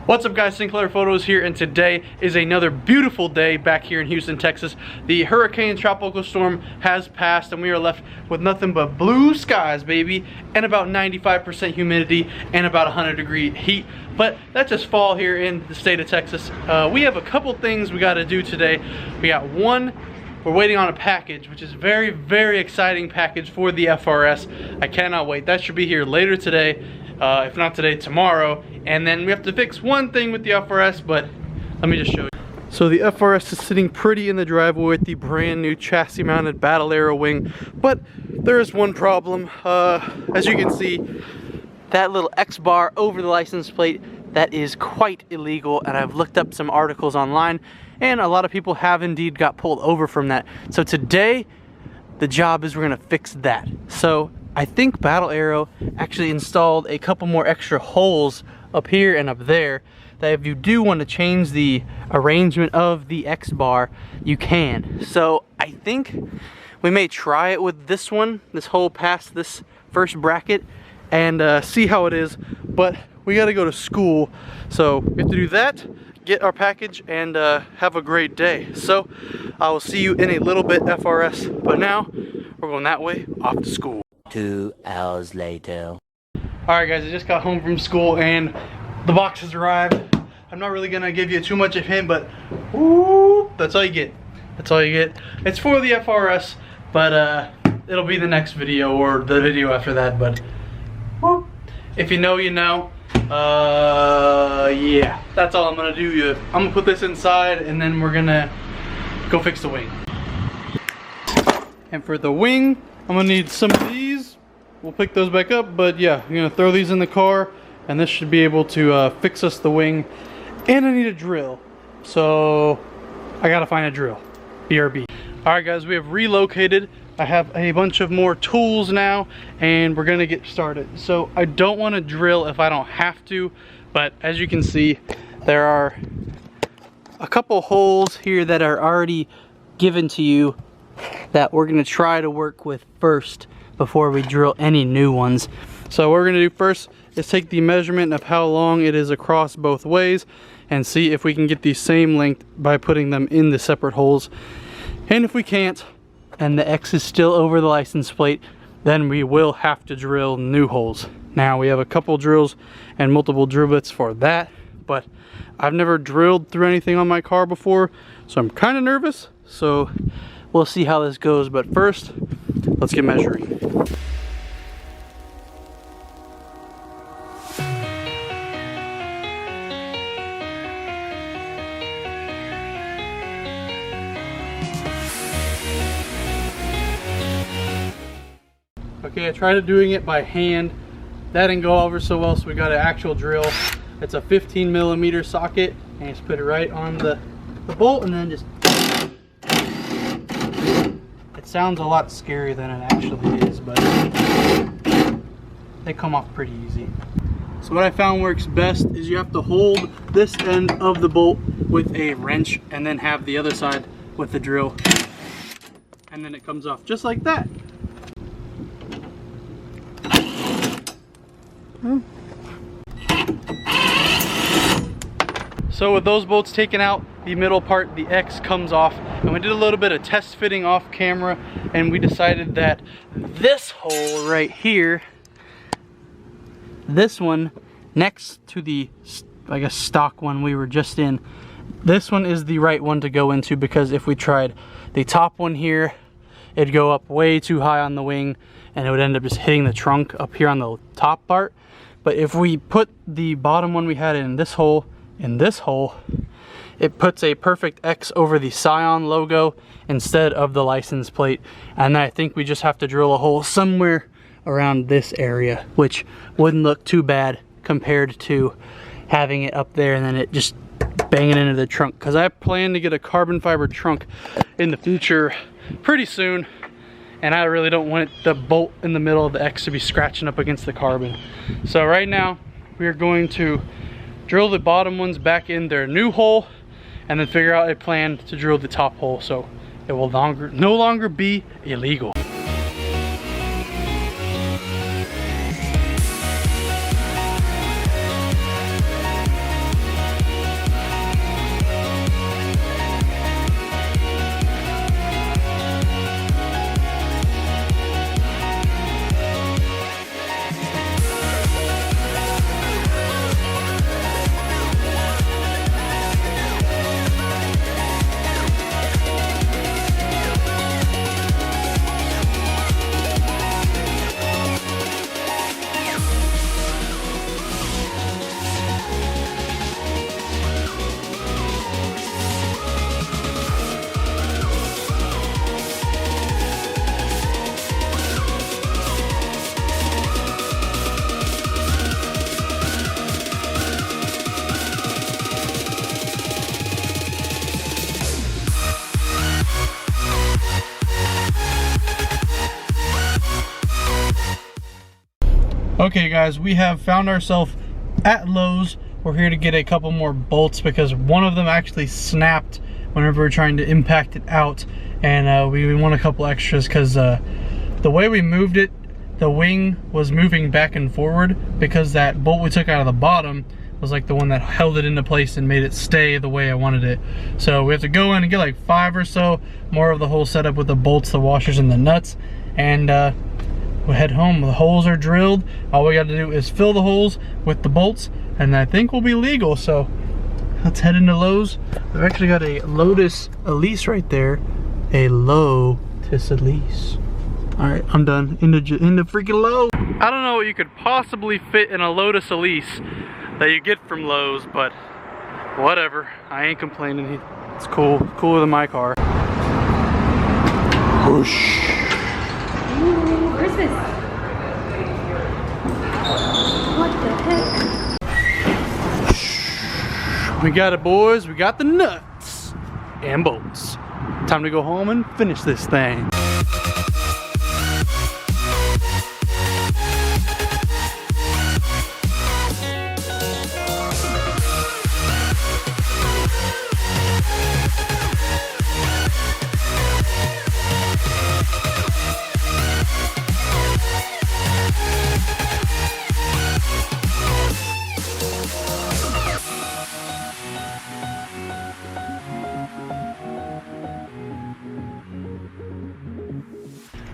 What's up guys, Sinclair Photos here, and today is another beautiful day back here in Houston, Texas. The hurricane tropical storm has passed and we are left with nothing but blue skies, baby, and about 95% humidity and about 100-degree heat. But that's just fall here in the state of Texas. We have a couple things we got to do today. We got one, we're waiting on a package, which is very, very exciting package for the FRS. I cannot wait. That should be here later today. If not today, tomorrow. And then we have to fix one thing with the FRS, but let me just show you. So the FRS is sitting pretty in the driveway with the brand new chassis mounted battle Aero wing, but there is one problem. As you can see, that little X bar over the license plate, that is quite illegal, and I've looked up some articles online and a lot of people have indeed got pulled over from that. So today the job is we're gonna fix that. So I think Battle Aero actually installed a couple more extra holes up here and up there that if you do want to change the arrangement of the X bar, you can. So I think we may try it with this one, this hole past this first bracket, and see how it is. But we got to go to school, so we have to do that, get our package, and have a great day. So I will see you in a little bit, FRS, but now we're going that way, off to school. 2 hours later. Alright guys, I just got home from school and the box has arrived. I'm not really gonna give you too much of him, but whoop, that's all you get. That's all you get. It's for the FRS, but it'll be the next video or the video after that, but whoop. If you know, you know. Yeah, that's all I'm gonna do. I'm gonna put this inside and then we're gonna go fix the wing. And for the wing, I'm gonna need some of these. We'll pick those back up, but yeah, I'm gonna throw these in the car and this should be able to fix us the wing. And I need a drill, so I gotta find a drill. BRB. Alright guys, we have relocated. I have a bunch of more tools now and we're gonna get started. So I don't want to drill if I don't have to, but as you can see, there are a couple holes here that are already given to you that we're gonna try to work with first before we drill any new ones. So what we're gonna do first is take the measurement of how long it is across both ways and see if we can get the same length by putting them in the separate holes. And if we can't, and the X is still over the license plate, then we will have to drill new holes. Now we have a couple drills and multiple drill bits for that, but I've never drilled through anything on my car before, so I'm kind of nervous. So we'll see how this goes, but first, let's get measuring. Okay, I tried doing it by hand. That didn't go over so well, so we got an actual drill. It's a 15mm socket, and you just put it right on the bolt, and then just... It sounds a lot scarier than it actually is, but they come off pretty easy. So what I found works best is you have to hold this end of the bolt with a wrench and then have the other side with the drill. And then it comes off just like that. So with those bolts taken out, the middle part, the X, comes off, and we did a little bit of test fitting off camera, and we decided that this hole right here, this one next to the, I guess, stock one we were just in, this one is the right one to go into, because if we tried the top one here, it'd go up way too high on the wing and it would end up just hitting the trunk up here on the top part. But if we put the bottom one we had in this hole, it puts a perfect X over the Scion logo instead of the license plate. And I think we just have to drill a hole somewhere around this area, which wouldn't look too bad compared to having it up there and then it just banging into the trunk. Because I plan to get a carbon fiber trunk in the future pretty soon, and I really don't want the bolt in the middle of the X to be scratching up against the carbon. So right now we are going to drill the bottom ones back in their new hole and then figure out a plan to drill the top hole so it will no longer be illegal. Okay guys, we have found ourselves at Lowe's. We're here to get a couple more bolts because one of them actually snapped whenever we were trying to impact it out, and we want a couple extras because the way we moved it, the wing was moving back and forward because that bolt we took out of the bottom was like the one that held it into place and made it stay the way I wanted it. So we have to go in and get like 5 or so more of the whole setup with the bolts, the washers, and the nuts, and we'll head home. The holes are drilled. All we got to do is fill the holes with the bolts, and I think we'll be legal. So let's head into Lowe's. We've actually got a Lotus Elise right there. A Lotus Elise. All right, I'm done. Into freaking Lowe's. I don't know what you could possibly fit in a Lotus Elise that you get from Lowe's, but whatever. I ain't complaining. It's cool. Cooler than my car. Whoosh. Ooh, Christmas. What the heck? We got it, boys. We got the nuts and bolts. Time to go home and finish this thing.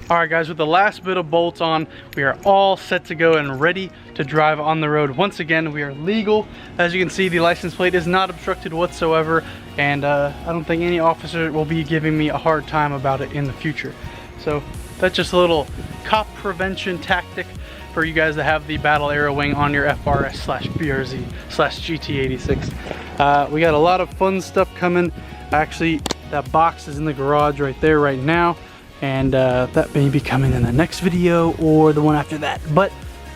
Alright guys, with the last bit of bolts on, we are all set to go and ready to drive on the road. Once again, we are legal. As you can see, the license plate is not obstructed whatsoever, and I don't think any officer will be giving me a hard time about it in the future. So that's just a little cop prevention tactic for you guys that have the Battle Aero wing on your FRS slash BRZ slash GT86. We got a lot of fun stuff coming. Actually, that box is in the garage right there right now. And that may be coming in the next video or the one after that. But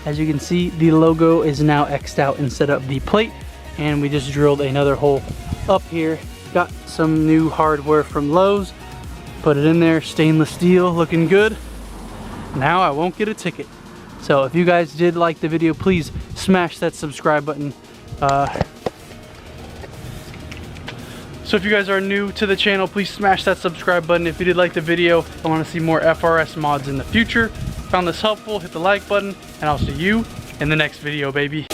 as you can see, the logo is now X'd out instead of the plate, and we just drilled another hole up here. Got some new hardware from Lowe's, put it in there, stainless steel, looking good. Now I won't get a ticket. So if you guys did like the video, please smash that subscribe button. So if you guys are new to the channel, please smash that subscribe button. If you did like the video, I want to see more FRS mods in the future. Found this helpful, hit the like button, and I'll see you in the next video, baby.